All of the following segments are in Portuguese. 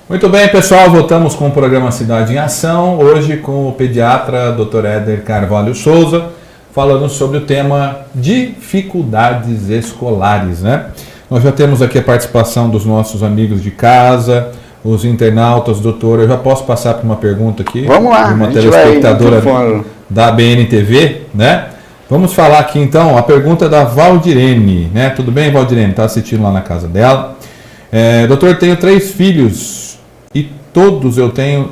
Muito bem, pessoal, voltamos com o programa Cidade em Ação, hoje com o pediatra Dr. Éder Carvalho Souza, falando sobre o tema dificuldades escolares, né? Nós já temos aqui a participação dos nossos amigos de casa, os internautas. Doutor, eu já posso passar para uma pergunta aqui? Vamos lá, de uma telespectadora da BNTV, né? Vamos falar aqui então, a pergunta da Valdirene, né? Tudo bem, Valdirene? Está assistindo lá na casa dela. Doutor, tenho 3 filhos e todos eu tenho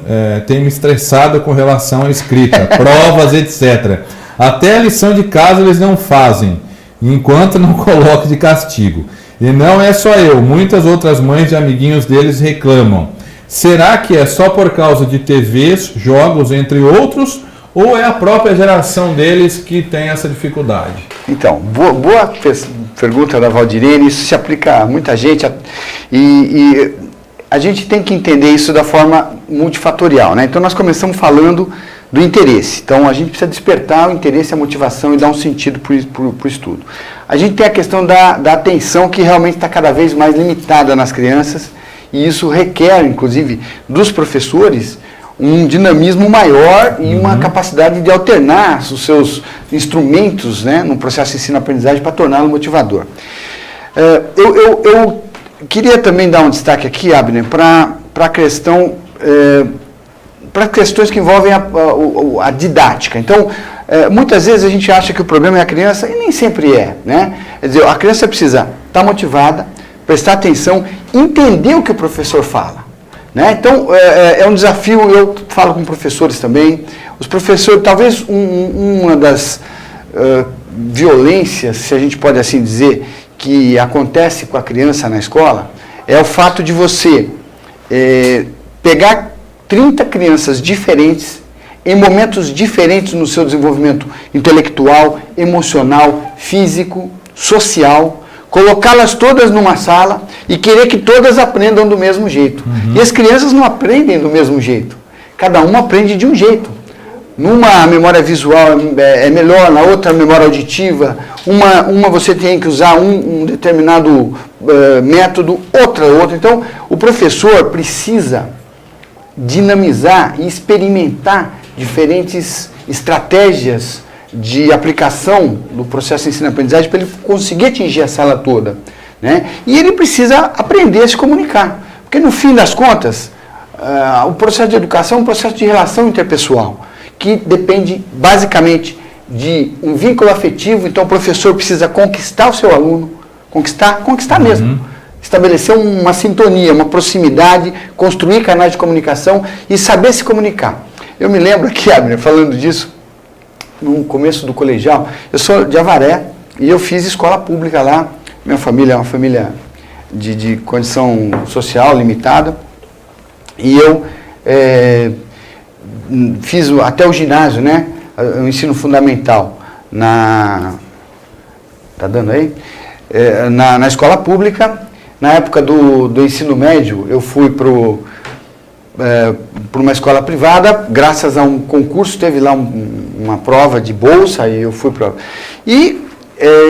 me estressado com relação à escrita, provas, etc. Até a lição de casa eles não fazem, enquanto não coloco de castigo. E não é só eu, muitas outras mães e amiguinhos deles reclamam. Será que é só por causa de TVs, jogos, entre outros, ou é a própria geração deles que tem essa dificuldade? Então, boa pergunta da Valdirene, isso se aplica a muita gente e a gente tem que entender isso da forma multifatorial, né? Então nós começamos falando do interesse, então a gente precisa despertar o interesse, a motivação e dar um sentido para o estudo. A gente tem a questão da atenção que realmente está cada vez mais limitada nas crianças e isso requer, inclusive, dos professores um dinamismo maior e uma capacidade de alternar os seus instrumentos, né, no processo de ensino-aprendizagem para torná-lo motivador. Eu queria também dar um destaque aqui, Abner, para a questão, para questões que envolvem a didática. Então, muitas vezes a gente acha que o problema é a criança e nem sempre é, né? Quer dizer, a criança precisa estar motivada, prestar atenção, entender o que o professor fala. Né? Então, é um desafio, eu falo com professores também. Os professores, talvez uma das violências, se a gente pode assim dizer, que acontece com a criança na escola, é o fato de você pegar 30 crianças diferentes, em momentos diferentes no seu desenvolvimento intelectual, emocional, físico, social, colocá-las todas numa sala e querer que todas aprendam do mesmo jeito. E as crianças não aprendem do mesmo jeito. Cada uma aprende de um jeito. Numa a memória visual é melhor, na outra a memória auditiva, uma você tem que usar um determinado método, outra. Então, o professor precisa dinamizar e experimentar diferentes estratégias de aplicação do processo de ensino-aprendizagem para ele conseguir atingir a sala toda, né? E ele precisa aprender a se comunicar, porque no fim das contas, o processo de educação é um processo de relação interpessoal, que depende basicamente de um vínculo afetivo. Então o professor precisa conquistar o seu aluno, conquistar mesmo, estabelecer uma sintonia, uma proximidade, construir canais de comunicação e saber se comunicar. Eu me lembro aqui, Abner, falando disso, no começo do colegial, eu sou de Avaré e eu fiz escola pública lá. Minha família é uma família de condição social limitada e eu fiz até o ginásio, né? O ensino fundamental tá dando aí? Na escola pública. Na época do ensino médio, eu fui para uma escola privada, graças a um concurso, teve lá uma prova de bolsa, e eu fui para... E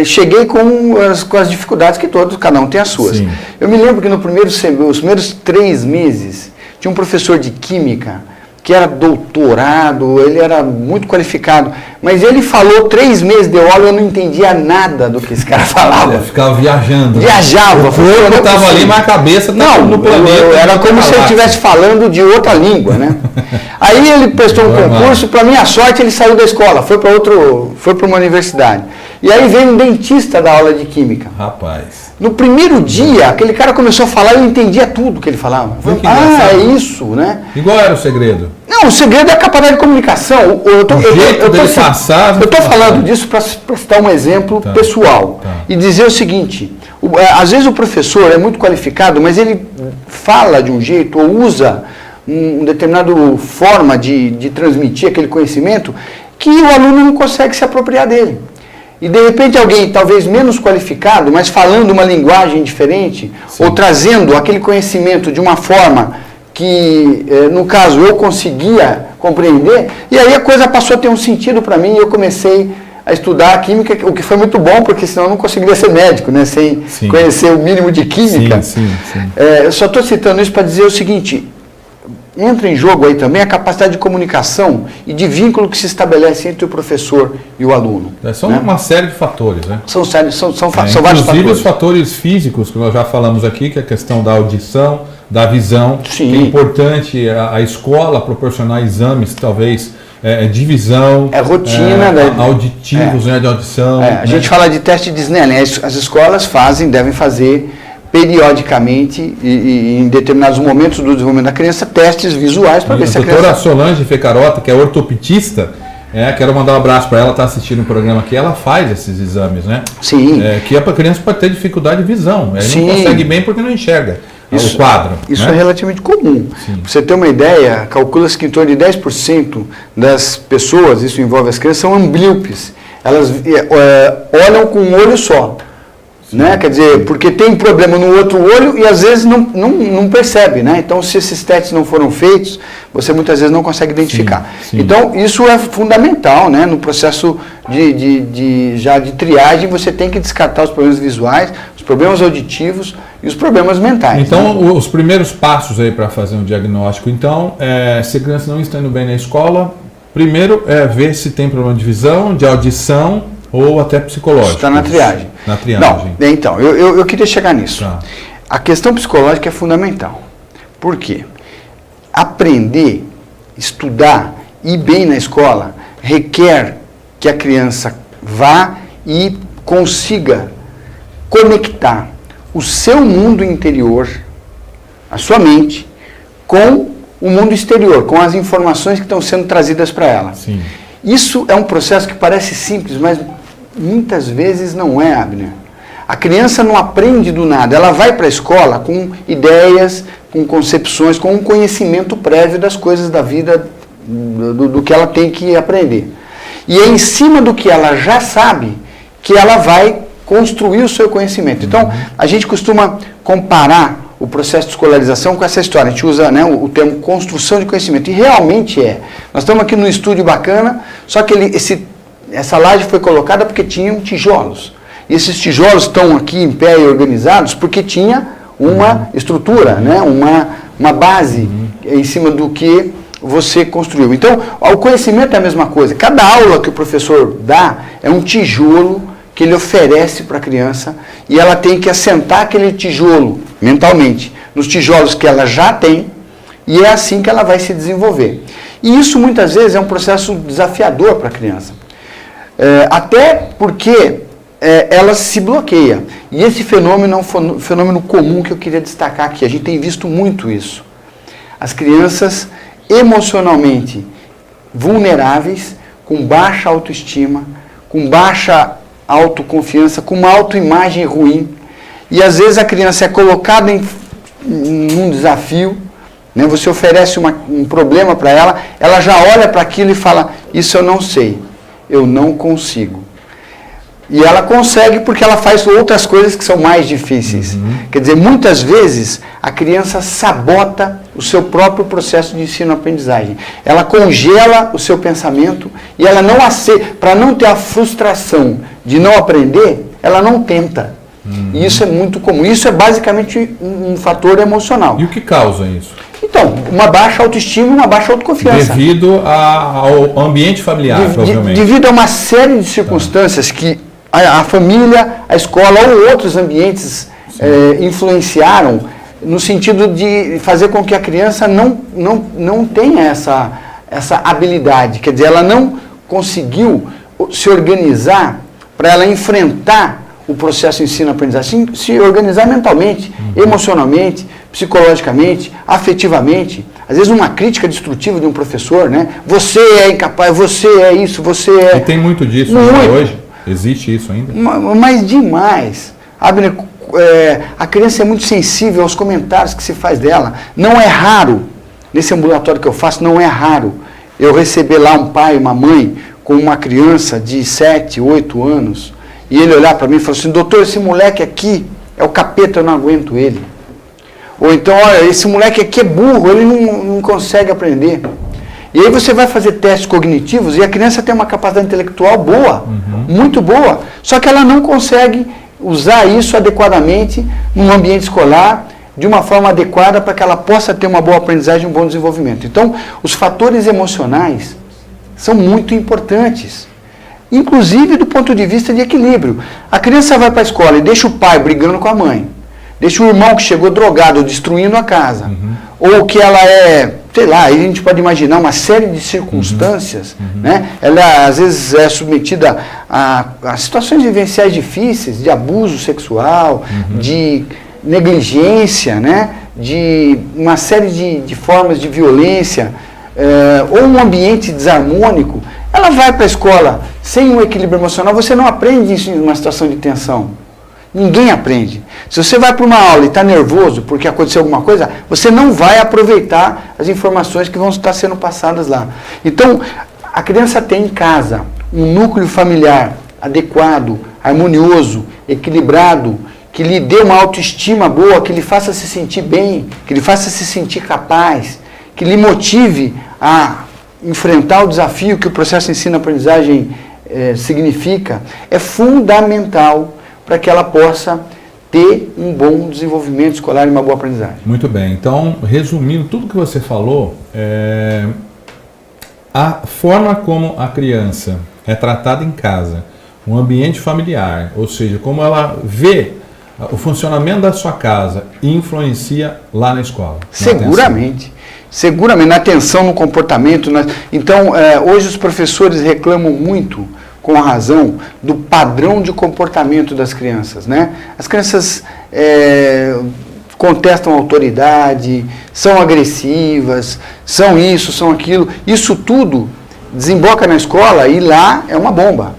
cheguei com as dificuldades que cada um tem as suas. Sim. Eu me lembro que os primeiros 3 meses, tinha um professor de química, que era doutorado, ele era muito qualificado, mas ele falou 3 meses de aula, eu não entendia nada do que esse cara falava. Eu ficava viajando. Viajava. O corpo estava ali, mas a cabeça estava no planeta. Era como se ele estivesse falando de outra língua, né? Aí ele prestou um concurso, para minha sorte ele saiu da escola, foi para uma universidade. E aí veio um dentista da aula de química. Rapaz. No primeiro dia, aquele cara começou a falar e eu entendia tudo que ele falava. É isso, né? E qual era o segredo? Não, o segredo é a capacidade de comunicação. Eu estou falando disso para citar um exemplo pessoal. E dizer o seguinte, às vezes o professor é muito qualificado, mas ele fala de um jeito ou usa uma determinada forma de transmitir aquele conhecimento que o aluno não consegue se apropriar dele. E de repente alguém talvez menos qualificado, mas falando uma linguagem diferente, sim, ou trazendo aquele conhecimento de uma forma que, no caso, eu conseguia compreender, e aí a coisa passou a ter um sentido para mim e eu comecei a estudar química, o que foi muito bom, porque senão eu não conseguiria ser médico, né, sem conhecer o mínimo de química. Eu só estou citando isso para dizer o seguinte, entra em jogo aí também a capacidade de comunicação e de vínculo que se estabelece entre o professor e o aluno. São uma série de fatores, né? São vários fatores. Inclusive os fatores físicos, que nós já falamos aqui, que é a questão da audição, da visão. Sim. Que é importante a escola proporcionar exames, talvez, de visão. Rotina. Auditivos, né, de audição. A gente fala de teste de Snellen. As escolas devem fazer periodicamente e em determinados momentos do desenvolvimento da criança, testes visuais para ver se a criança... A doutora Solange Fecarota, que é ortopedista, quero mandar um abraço para ela, está assistindo o programa aqui, ela faz esses exames, né? Sim. Que a criança pode ter dificuldade de visão, Sim. Não consegue bem porque não enxerga o quadro. Isso é relativamente comum. Para você ter uma ideia, calcula-se que em torno de 10% das pessoas, isso envolve as crianças, são amblíopes. Elas olham com um olho só. Né? Quer dizer, porque tem problema no outro olho e às vezes não percebe, né? Então, se esses testes não foram feitos, você muitas vezes não consegue identificar. Sim. Então, isso é fundamental, né? No processo de triagem, você tem que descartar os problemas visuais, os problemas auditivos e os problemas mentais. Então, os primeiros passos aí para fazer um diagnóstico, então, se a criança não está indo bem na escola, primeiro ver se tem problema de visão, de audição ou até psicológico. Está na triagem. Na triagem. Não, então, eu queria chegar nisso. Tá. A questão psicológica é fundamental. Por quê? Aprender, estudar, ir bem na escola, requer que a criança vá e consiga conectar o seu mundo interior, a sua mente, com o mundo exterior, com as informações que estão sendo trazidas para ela. Sim. Isso é um processo que parece simples, mas muitas vezes não é, Abner. A criança não aprende do nada, ela vai para a escola com ideias, com concepções, com um conhecimento prévio das coisas da vida, do que ela tem que aprender. E é em cima do que ela já sabe que ela vai construir o seu conhecimento. Então, a gente costuma comparar o processo de escolarização com essa história. A gente usa, né, o termo construção de conhecimento. E realmente é. Nós estamos aqui num estúdio bacana, só que essa laje foi colocada porque tinham tijolos. E esses tijolos estão aqui em pé e organizados porque tinha uma estrutura, né, uma base em cima do que você construiu. Então, o conhecimento é a mesma coisa. Cada aula que o professor dá é um tijolo que ele oferece para a criança e ela tem que assentar aquele tijolo mentalmente nos tijolos que ela já tem e é assim que ela vai se desenvolver. E isso muitas vezes é um processo desafiador para a criança. Até porque ela se bloqueia. E esse fenômeno é um fenômeno comum que eu queria destacar aqui. A gente tem visto muito isso. As crianças emocionalmente vulneráveis, com baixa autoestima, com baixa autoconfiança, com uma autoimagem ruim. E às vezes a criança é colocada em um desafio, né? Você oferece um problema para ela, ela já olha para aquilo e fala, isso eu não sei, eu não consigo. E ela consegue porque ela faz outras coisas que são mais difíceis. Quer dizer, muitas vezes a criança sabota o seu próprio processo de ensino-aprendizagem. Ela congela o seu pensamento e ela não aceita, para não ter a frustração de não aprender, ela não tenta. E isso é muito comum. Isso é basicamente um fator emocional. E o que causa isso? Então, uma baixa autoestima e uma baixa autoconfiança. Devido ao ambiente familiar, provavelmente. Devido a uma série de circunstâncias que a família, a escola ou outros ambientes influenciaram no sentido de fazer com que a criança não tenha essa habilidade. Quer dizer, ela não conseguiu se organizar para ela enfrentar o processo de ensino-aprendizagem, se organizar mentalmente, emocionalmente, psicologicamente, afetivamente. Às vezes uma crítica destrutiva de um professor, né? Você é incapaz, você é isso, você é... E tem muito disso ainda hoje? Existe isso ainda? Mas demais. Abner, a criança é muito sensível aos comentários que se faz dela. Não é raro, nesse ambulatório que eu faço, não é raro eu receber lá um pai, uma mãe, com uma criança de 7, 8 anos, e ele olhar para mim e falar assim, doutor, esse moleque aqui é o capeta, eu não aguento ele. Ou então, olha, esse moleque aqui é burro, ele não consegue aprender. E aí você vai fazer testes cognitivos e a criança tem uma capacidade intelectual boa, muito boa, só que ela não consegue usar isso adequadamente num ambiente escolar, de uma forma adequada para que ela possa ter uma boa aprendizagem e um bom desenvolvimento. Então, os fatores emocionais são muito importantes, inclusive do ponto de vista de equilíbrio. A criança vai para a escola e deixa o pai brigando com a mãe, deixa o irmão que chegou drogado destruindo a casa, ou que ela é, sei lá, aí a gente pode imaginar uma série de circunstâncias, né? Ela às vezes é submetida a situações vivenciais difíceis, de abuso sexual, de negligência, né? De uma série de formas de violência, ou um ambiente desarmônico. Ela vai para a escola sem um equilíbrio emocional, você não aprende isso em uma situação de tensão. Ninguém aprende. Se você vai para uma aula e está nervoso porque aconteceu alguma coisa, você não vai aproveitar as informações que vão estar sendo passadas lá. Então, a criança tem em casa um núcleo familiar adequado, harmonioso, equilibrado, que lhe dê uma autoestima boa, que lhe faça se sentir bem, que lhe faça se sentir capaz, que lhe motive a enfrentar o desafio que o processo de ensino-aprendizagem significa, é fundamental para que ela possa ter um bom desenvolvimento escolar e uma boa aprendizagem. Muito bem. Então, resumindo tudo que você falou, a forma como a criança é tratada em casa, um ambiente familiar, ou seja, como ela vê o funcionamento da sua casa influencia lá na escola. Seguramente. Seguramente, na atenção, no comportamento. Então, hoje os professores reclamam muito, com razão, do padrão de comportamento das crianças, né? As crianças contestam a autoridade, são agressivas, são isso, são aquilo. Isso tudo desemboca na escola e lá é uma bomba.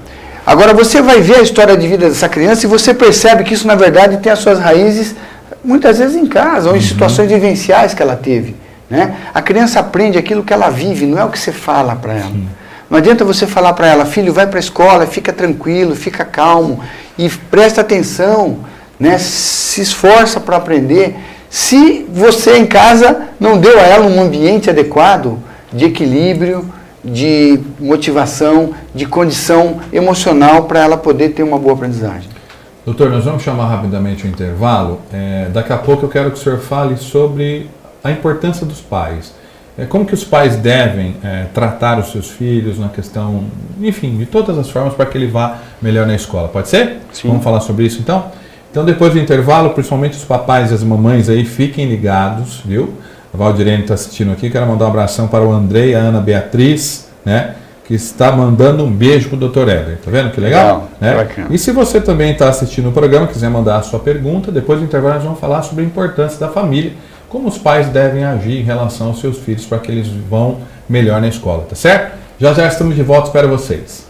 Agora, você vai ver a história de vida dessa criança e você percebe que isso, na verdade, tem as suas raízes, muitas vezes em casa, ou em situações vivenciais que ela teve, né? A criança aprende aquilo que ela vive, não é o que você fala para ela. Não adianta você falar para ela, filho, vai para a escola, fica tranquilo, fica calmo e presta atenção, né? Se esforça para aprender. Se você em casa não deu a ela um ambiente adequado de equilíbrio, de motivação, de condição emocional para ela poder ter uma boa aprendizagem. Doutor, nós vamos chamar rapidamente o intervalo. Daqui a pouco eu quero que o senhor fale sobre a importância dos pais. Como que os pais devem tratar os seus filhos na questão, enfim, de todas as formas para que ele vá melhor na escola. Pode ser? Sim. Vamos falar sobre isso então? Então depois do intervalo, principalmente os papais e as mamães aí, fiquem ligados, viu? A Valdirene está assistindo aqui, quero mandar um abração para o André e a Ana Beatriz, né? Que está mandando um beijo para o Dr. Éder. Tá vendo que legal? Né? E se você também está assistindo o programa, quiser mandar a sua pergunta, depois do intervalo nós vamos falar sobre a importância da família, como os pais devem agir em relação aos seus filhos para que eles vão melhor na escola, tá certo? Já estamos de volta, espero vocês.